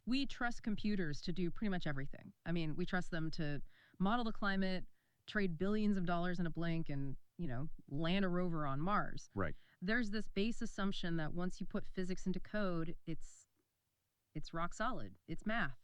We trust computers to do pretty much everything. I mean, we trust them to model the climate, trade billions of dollars in a blink, and, land a rover on Mars. Right. There's this base assumption that once you put physics into code, it's rock solid. It's math.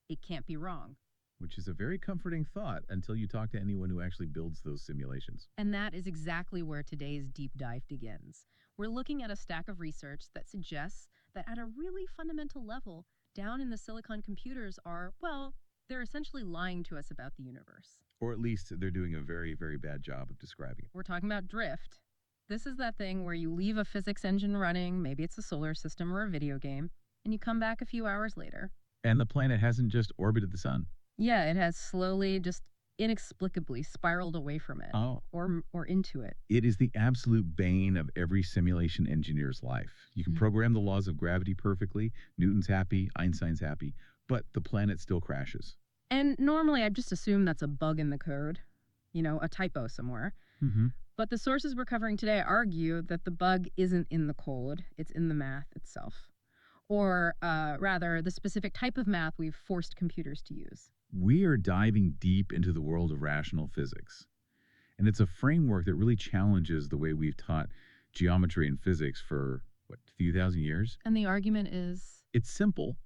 It can't be wrong. Which is a very comforting thought until you talk to anyone who actually builds those simulations. And that is exactly where today's deep dive begins. We're looking at a stack of research that suggests that at a really fundamental level, down in the silicon computers are, well, they're essentially lying to us about the universe. Or at least they're doing a very, very bad job of describing it. We're talking about drift. This is that thing where you leave a physics engine running, maybe it's a solar system or a video game, and you come back a few hours later. And the planet hasn't just orbited the sun. Yeah, it has slowly, just inexplicably spiraled away from it. Oh. Or into it. It is the absolute bane of every simulation engineer's life. You can program the laws of gravity perfectly, Newton's happy, Einstein's happy, but the planet still crashes. And normally I'd just assume that's a bug in the code, a typo somewhere. Mm-hmm. But the sources we're covering today argue that the bug isn't in the code, it's in the math itself. Or rather, the specific type of math we've forced computers to use. We are diving deep into the world of rational physics. And it's a framework that really challenges the way we've taught geometry and physics for, a few thousand years? And the argument is? It's simple,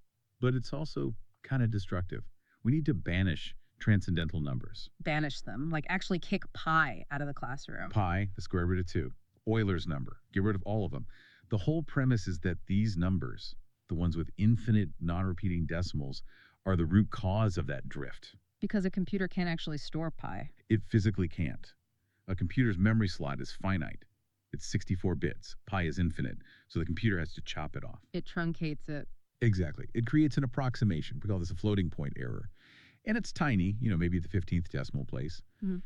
but it's also kind of destructive. We need to banish transcendental numbers. Banish them, like actually kick pi out of the classroom. Pi, the square root of 2. Euler's number. Get rid of all of them. The whole premise is that these numbers, the ones with infinite non-repeating decimals, are the root cause of that drift. Because a computer can't actually store pi. It physically can't. A computer's memory slot is finite. It's 64 bits. Pi is infinite, so the computer has to chop it off. It truncates it. Exactly. It creates an approximation. We call this a floating point error. And it's tiny, maybe the 15th decimal place. Mm-hmm.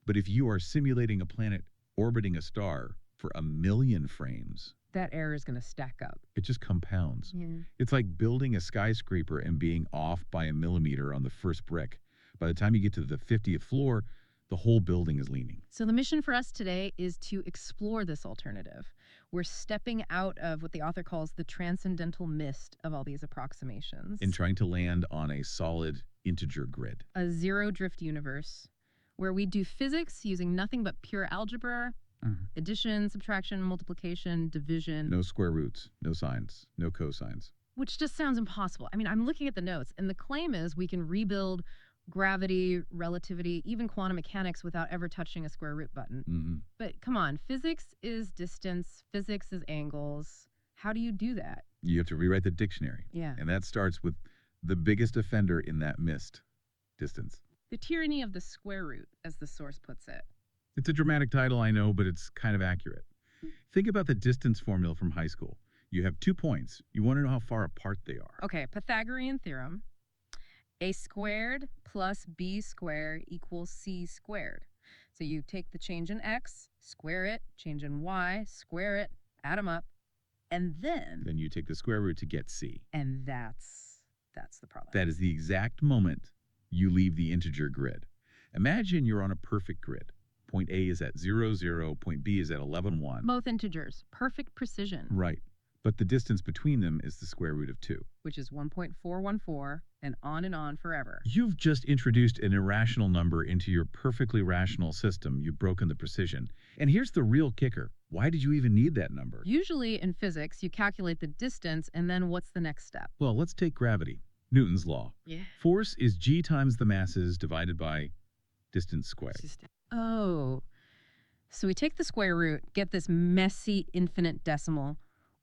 But if you are simulating a planet orbiting a star for 1 million frames, that error is going to stack up. It just compounds. Yeah. It's like building a skyscraper and being off by 1 millimeter on the first brick. By the time you get to the 50th floor, the whole building is leaning. So the mission for us today is to explore this alternative. We're stepping out of what the author calls the transcendental mist of all these approximations. And trying to land on a solid integer grid. A zero drift universe where we do physics using nothing but pure algebra, addition, subtraction, multiplication, division. No square roots, no sines, no cosines. Which just sounds impossible. I mean, I'm looking at the notes, and the claim is we can rebuild gravity, relativity, even quantum mechanics without ever touching a square root button. Mm-hmm. But come on, physics is distance, physics is angles. How do you do that? You have to rewrite the dictionary. Yeah. And that starts with the biggest offender in that mist, distance. The tyranny of the square root, as the source puts it. It's a dramatic title, I know, but it's kind of accurate. Think about the distance formula from high school. You have 2 points. You want to know how far apart they are. Okay, Pythagorean theorem. A squared plus b squared equals c squared. So you take the change in x, square it, change in y, square it, add them up, and then you take the square root to get c. And that's the problem. That is the exact moment you leave the integer grid. Imagine you're on a perfect grid. Point A is at 0, 0. Point B is at 11, 1. Both integers. Perfect precision. Right. But the distance between them is the square root of 2. Which is 1.414, and on forever. You've just introduced an irrational number into your perfectly rational system. You've broken the precision. And here's the real kicker. Why did you even need that number? Usually in physics, you calculate the distance, and then what's the next step? Well, let's take gravity. Newton's law. Yeah. Force is g times the masses divided by distance squared. Oh. So we take the square root, get this messy infinite decimal,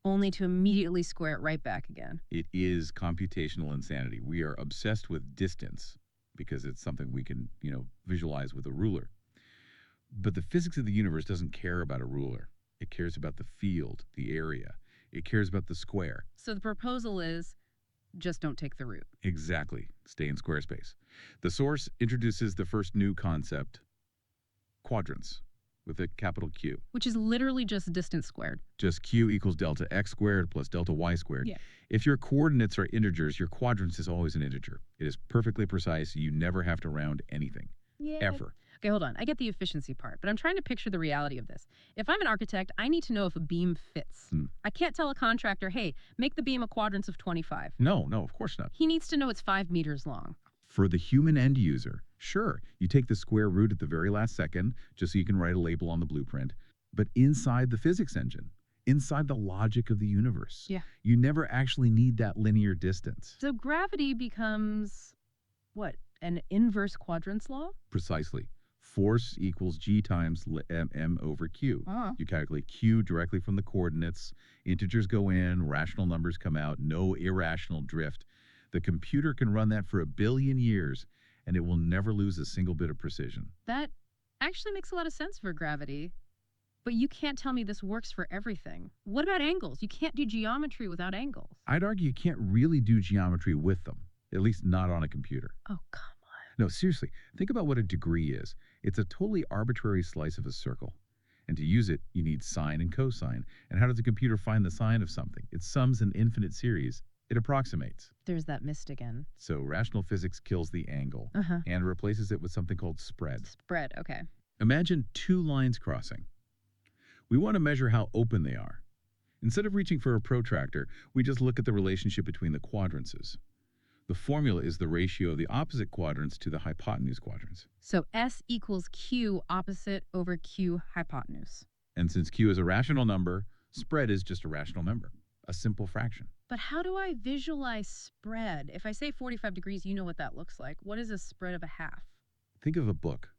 only to immediately square it right back again. It is computational insanity. We are obsessed with distance because it's something we can, visualize with a ruler. But the physics of the universe doesn't care about a ruler. It cares about the field, the area. It cares about the square. So the proposal is just don't take the root. Exactly. Stay in square space. The source introduces the first new concept, quadrants, with a capital Q. Which is literally just distance squared. Just Q equals delta x squared plus delta y squared. Yeah. If your coordinates are integers, your quadrants is always an integer. It is perfectly precise. You never have to round anything. Yeah. Ever. Okay, hold on. I get the efficiency part, but I'm trying to picture the reality of this. If I'm an architect, I need to know if a beam fits. Hmm. I can't tell a contractor, hey, make the beam a quadrants of 25. No, of course not. He needs to know it's 5 meters long. For the human end user, sure, you take the square root at the very last second just so you can write a label on the blueprint. But inside the physics engine, inside the logic of the universe, Yeah. you never actually need that linear distance. So gravity becomes what? An inverse quadrants law? Precisely. Force equals G times m over Q. You calculate Q directly from the coordinates. Integers go in, rational numbers come out, no irrational drift. The computer can run that for 1 billion years, and it will never lose a single bit of precision. That actually makes a lot of sense for gravity. But you can't tell me this works for everything. What about angles? You can't do geometry without angles. I'd argue you can't really do geometry with them, at least not on a computer. Oh, come on. No, seriously, think about what a degree is. It's a totally arbitrary slice of a circle. And to use it, you need sine and cosine. And how does a computer find the sine of something? It sums an infinite series. It approximates. There's that mist again. So rational physics kills the angle and replaces it with something called spread. Spread, okay. Imagine 2 lines crossing. We want to measure how open they are. Instead of reaching for a protractor, we just look at the relationship between the quadrances. The formula is the ratio of the opposite quadrants to the hypotenuse quadrants. So S equals Q opposite over Q hypotenuse. And since Q is a rational number, spread is just a rational number, a simple fraction. But how do I visualize spread? If I say 45 degrees, you know what that looks like. What is a spread of a half? Think of a book.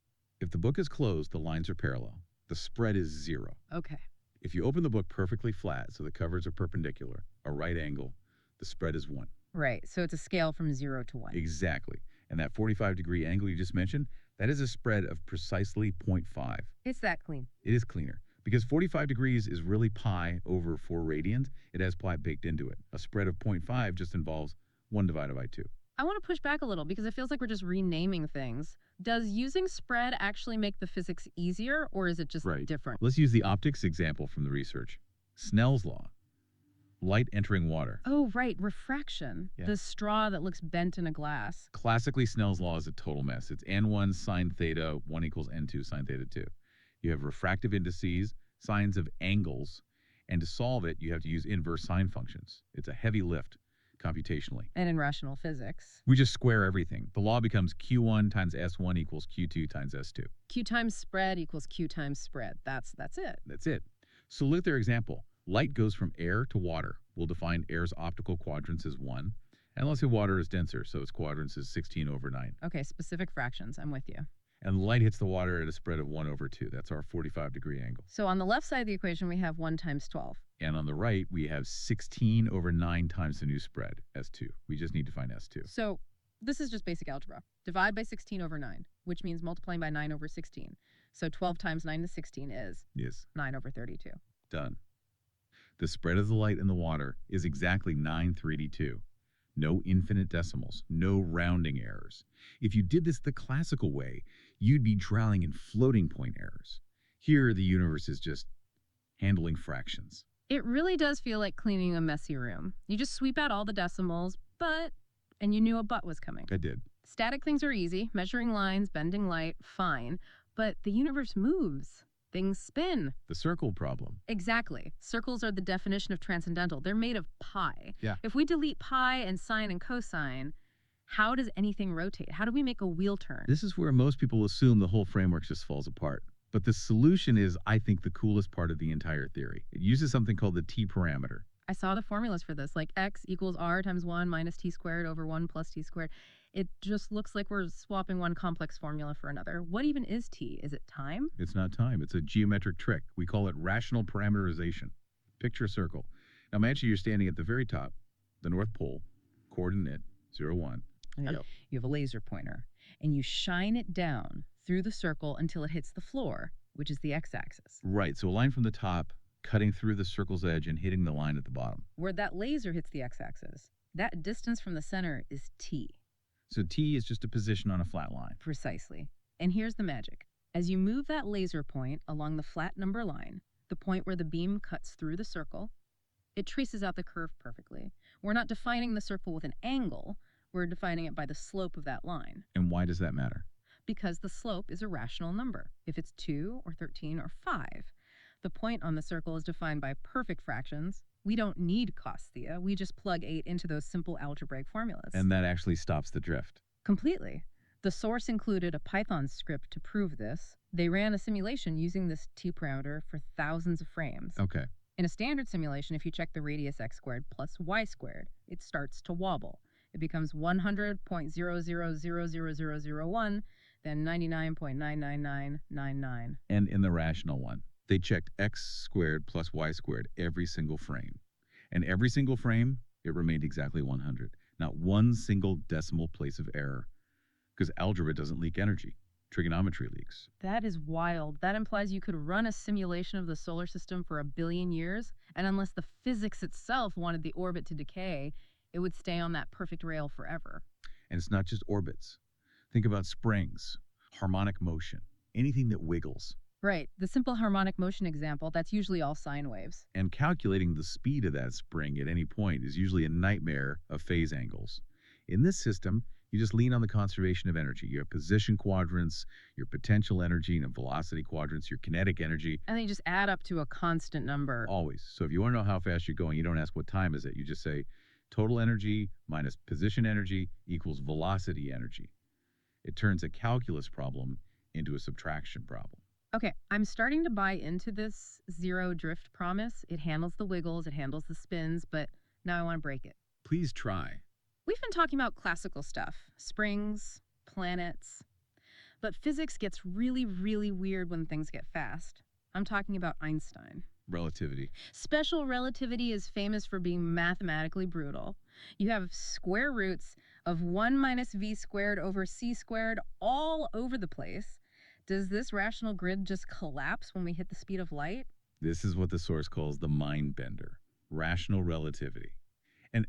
If the book is closed, the lines are parallel. The spread is 0. Okay. If you open the book perfectly flat, so the covers are perpendicular, a right angle, the spread is 1. Right, so it's a scale from 0 to 1. Exactly. And that 45-degree angle you just mentioned, that is a spread of precisely 0.5. It's that clean. It is cleaner. Because 45 degrees is really pi over 4 radians, it has pi baked into it. A spread of 0.5 just involves 1 divided by 2. I want to push back a little because it feels like we're just renaming things. Does using spread actually make the physics easier, or is it just different? Let's use the optics example from the research. Snell's law. Light entering water. Oh, right, refraction. Yeah. The straw that looks bent in a glass. Classically, Snell's law is a total mess. It's n1 sine theta, 1 equals n2 sine theta 2. You have refractive indices, sines of angles, and to solve it, you have to use inverse sine functions. It's a heavy lift computationally. And in rational physics. We just square everything. The law becomes Q1 times S1 equals Q2 times S2. Q times spread equals Q times spread. That's it. That's it. So look at their example. Light goes from air to water. We'll define air's optical quadrants as 1. And let's say water is denser, so its quadrants is 16 over 9. Okay, specific fractions. I'm with you. And light hits the water at a spread of 1 over 2. That's our 45-degree angle. So on the left side of the equation, we have 1 times 12. And on the right, we have 16 over 9 times the new spread, S2. We just need to find S2. So this is just basic algebra. Divide by 16 over 9, which means multiplying by 9 over 16. So 12 times 9 to 16 is? Yes. 9 over 32. Done. The spread of the light in the water is exactly 932. No infinite decimals, no rounding errors. If you did this the classical way, you'd be drowning in floating point errors. Here, the universe is just handling fractions. It really does feel like cleaning a messy room. You just sweep out all the decimals, and you knew a but was coming. I did. Static things are easy. Measuring lines, bending light, fine. But the universe moves. Things spin. The circle problem. Exactly. Circles are the definition of transcendental. They're made of pi. Yeah. If we delete pi and sine and cosine, how does anything rotate? How do we make a wheel turn? This is where most people assume the whole framework just falls apart. But the solution is, I think, the coolest part of the entire theory. It uses something called the t parameter. I saw the formulas for this, like x equals r times 1 minus t squared over 1 plus t squared. It just looks like we're swapping one complex formula for another. What even is t? Is it time? It's not time. It's a geometric trick. We call it rational parameterization. Picture a circle. Now imagine you're standing at the very top, the North Pole, coordinate 0, 1. You have a laser pointer, and you shine it down through the circle until it hits the floor, which is the x-axis. Right, so a line from the top, cutting through the circle's edge and hitting the line at the bottom. Where that laser hits the x-axis, that distance from the center is t. So t is just a position on a flat line. Precisely. And here's the magic. As you move that laser point along the flat number line, the point where the beam cuts through the circle, it traces out the curve perfectly. We're not defining the circle with an angle, we're defining it by the slope of that line. And why does that matter? because the slope is a rational number, if it's 2 or 13 or 5. The point on the circle is defined by perfect fractions. We don't need cos theta. We just plug 8 into those simple algebraic formulas. And that actually stops the drift. Completely. The source included a Python script to prove this. They ran a simulation using this t parameter for thousands of frames. Okay. In a standard simulation, if you check the radius x squared plus y squared, it starts to wobble. It becomes 100.00000001, then 99.99999. And in the rational one, they checked x squared plus y squared every single frame. And every single frame, it remained exactly 100. Not one single decimal place of error. Because algebra doesn't leak energy. Trigonometry leaks. That is wild. That implies you could run a simulation of the solar system for 1 billion years, and unless the physics itself wanted the orbit to decay, it would stay on that perfect rail forever. And it's not just orbits. Think about springs, harmonic motion, anything that wiggles. Right. The simple harmonic motion example, that's usually all sine waves. And calculating the speed of that spring at any point is usually a nightmare of phase angles. In this system, you just lean on the conservation of energy. You have position quadrants, your potential energy, and velocity quadrants, your kinetic energy. And they just add up to a constant number. Always. So if you want to know how fast you're going, you don't ask what time is it. You just say total energy minus position energy equals velocity energy. It turns a calculus problem into a subtraction problem. Okay, I'm starting to buy into this zero drift promise. It handles the wiggles, it handles the spins, but now I want to break it. Please try. We've been talking about classical stuff, springs, planets, but physics gets really, really weird when things get fast. I'm talking about Einstein. Relativity. Special relativity is famous for being mathematically brutal. You have square roots of 1 minus v squared over c squared all over the place. Does this rational grid just collapse when we hit the speed of light? This is what the source calls the mind bender, rational relativity. And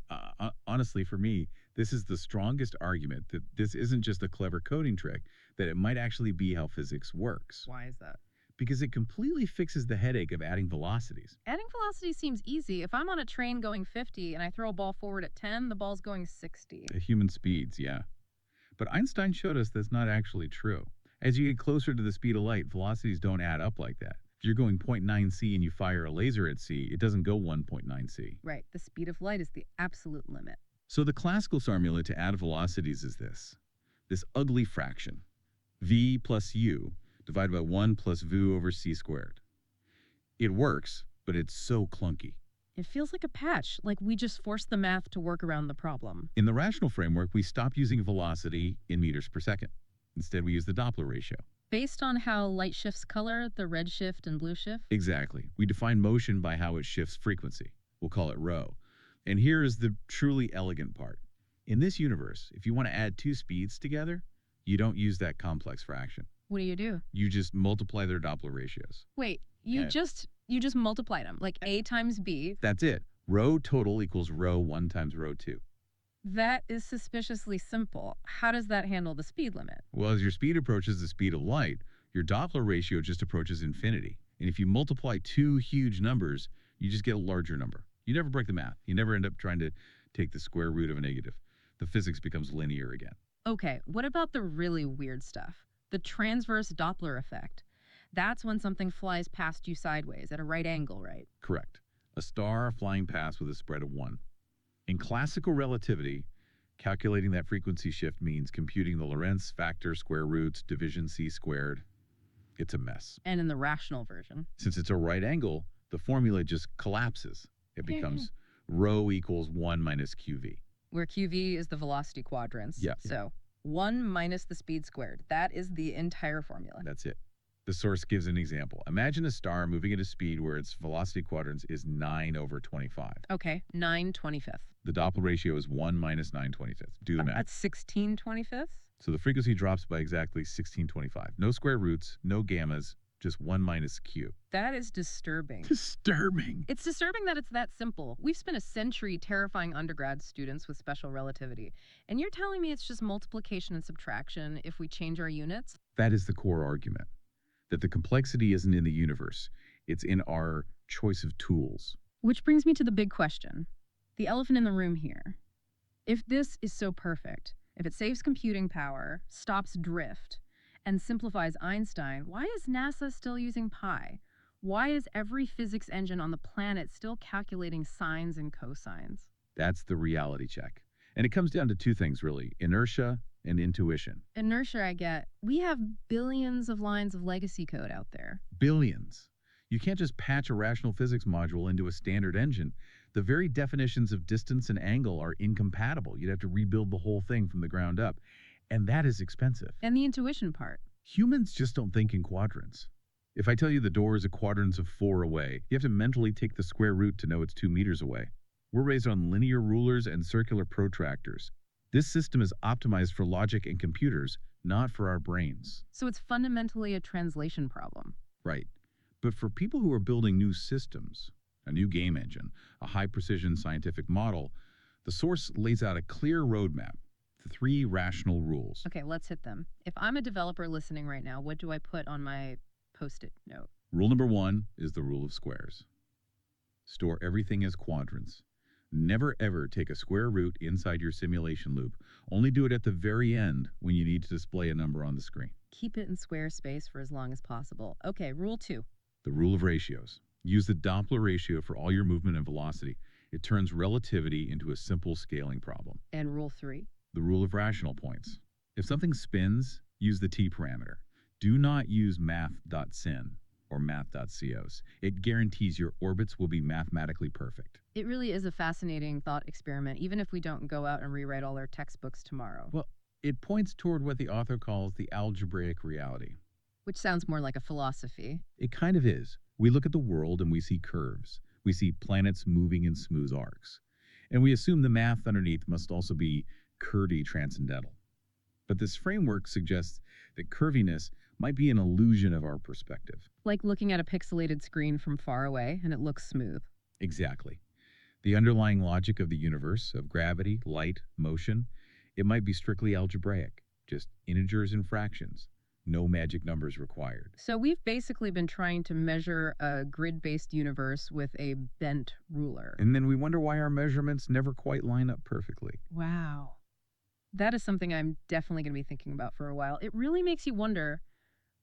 honestly, for me, this is the strongest argument that this isn't just a clever coding trick, that it might actually be how physics works. Why is that? Because it completely fixes the headache of adding velocities. Adding velocity seems easy. If I'm on a train going 50 and I throw a ball forward at 10, the ball's going 60. At human speeds, yeah. But Einstein showed us that's not actually true. As you get closer to the speed of light, velocities don't add up like that. If you're going 0.9 c and you fire a laser at c, it doesn't go 1.9 c. Right, the speed of light is the absolute limit. So the classical formula to add velocities is this ugly fraction, v plus u divided by 1 plus v over c squared. It works, but it's so clunky. It feels like a patch, like we just forced the math to work around the problem. In the rational framework, we stopped using velocity in meters per second. Instead, we use the Doppler ratio. Based on how light shifts color, the red shift and blue shift? Exactly. We define motion by how it shifts frequency. We'll call it rho. And here is the truly elegant part. In this universe, if you want to add two speeds together, you don't use that complex fraction. What do? You just multiply their Doppler ratios. Wait, you just multiplied them, like a times b. That's it. Rho total equals rho 1 times rho 2. That is suspiciously simple. How does that handle the speed limit? Well, as your speed approaches the speed of light, your Doppler ratio just approaches infinity. And if you multiply two huge numbers, you just get a larger number. You never break the math. You never end up trying to take the square root of a negative. The physics becomes linear again. Okay, what about the really weird stuff? The transverse Doppler effect. That's when something flies past you sideways at a right angle, right? Correct. A star flying past with a spread of 1. In classical relativity, calculating that frequency shift means computing the Lorentz factor, square roots, division c squared. It's a mess. And in the rational version? Since it's a right angle, the formula just collapses. It becomes rho equals 1 minus qv. Where qv is the velocity quadrants. Yeah. So 1 minus the speed squared. That is the entire formula. That's it. The source gives an example. Imagine a star moving at a speed where its velocity quadrants is 9 over 25. Okay, 9/25. The Doppler ratio is 1 minus 9/25. Do the math. That's 16/25? So the frequency drops by exactly 1625. No square roots, no gammas, just 1 minus q. That is disturbing. Disturbing. It's disturbing that it's that simple. We've spent a century terrifying undergrad students with special relativity. And you're telling me it's just multiplication and subtraction if we change our units? That is the core argument. That the complexity isn't in the universe. It's in our choice of tools. Which brings me to the big question. The elephant in the room here. If this is so perfect, if it saves computing power, stops drift, and simplifies Einstein, why is NASA still using pi? Why is every physics engine on the planet still calculating sines and cosines? That's the reality check. And it comes down to two things, really: inertia and intuition. Inertia, I get. We have billions of lines of legacy code out there. Billions. You can't just patch a rational physics module into a standard engine. The very definitions of distance and angle are incompatible. You'd have to rebuild the whole thing from the ground up. And that is expensive. And the intuition part. Humans just don't think in quadrants. If I tell you the door is a quadrant of 4 away, you have to mentally take the square root to know it's 2 meters away. We're raised on linear rulers and circular protractors. This system is optimized for logic and computers, not for our brains. So it's fundamentally a translation problem. Right. But for people who are building new systems, a new game engine, a high-precision scientific model, the source lays out a clear roadmap, the 3 rational rules. Okay, let's hit them. If I'm a developer listening right now, what do I put on my Post-it note? Rule number 1 is the rule of squares. Store everything as quadrants. Never ever take a square root inside your simulation loop. Only do it at the very end when you need to display a number on the screen. Keep it in square space for as long as possible. Okay, rule 2. The rule of ratios. Use the Doppler ratio for all your movement and velocity. It turns relativity into a simple scaling problem. And rule 3. The rule of rational points. If something spins, use the t parameter. Do not use math.sin or math.cos. It guarantees your orbits will be mathematically perfect. It really is a fascinating thought experiment, even if we don't go out and rewrite all our textbooks tomorrow. Well, it points toward what the author calls the algebraic reality. Which sounds more like a philosophy. It kind of is. We look at the world and we see curves. We see planets moving in smooth arcs. And we assume the math underneath must also be curvy transcendental. But this framework suggests that curviness might be an illusion of our perspective. Like looking at a pixelated screen from far away and it looks smooth. Exactly. The underlying logic of the universe, of gravity, light, motion, it might be strictly algebraic, just integers and fractions. No magic numbers required. So we've basically been trying to measure a grid-based universe with a bent ruler. And then we wonder why our measurements never quite line up perfectly. Wow. That is something I'm definitely going to be thinking about for a while. It really makes you wonder,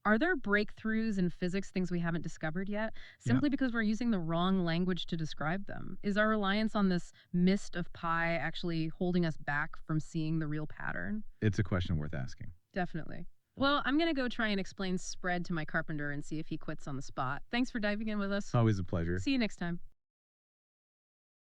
are there breakthroughs in physics, things we haven't discovered yet, simply because we're using the wrong language to describe them? Is our reliance on this mist of pi actually holding us back from seeing the real pattern? It's a question worth asking. Definitely. Well, I'm going to go try and explain spread to my carpenter and see if he quits on the spot. Thanks for diving in with us. Always a pleasure. See you next time.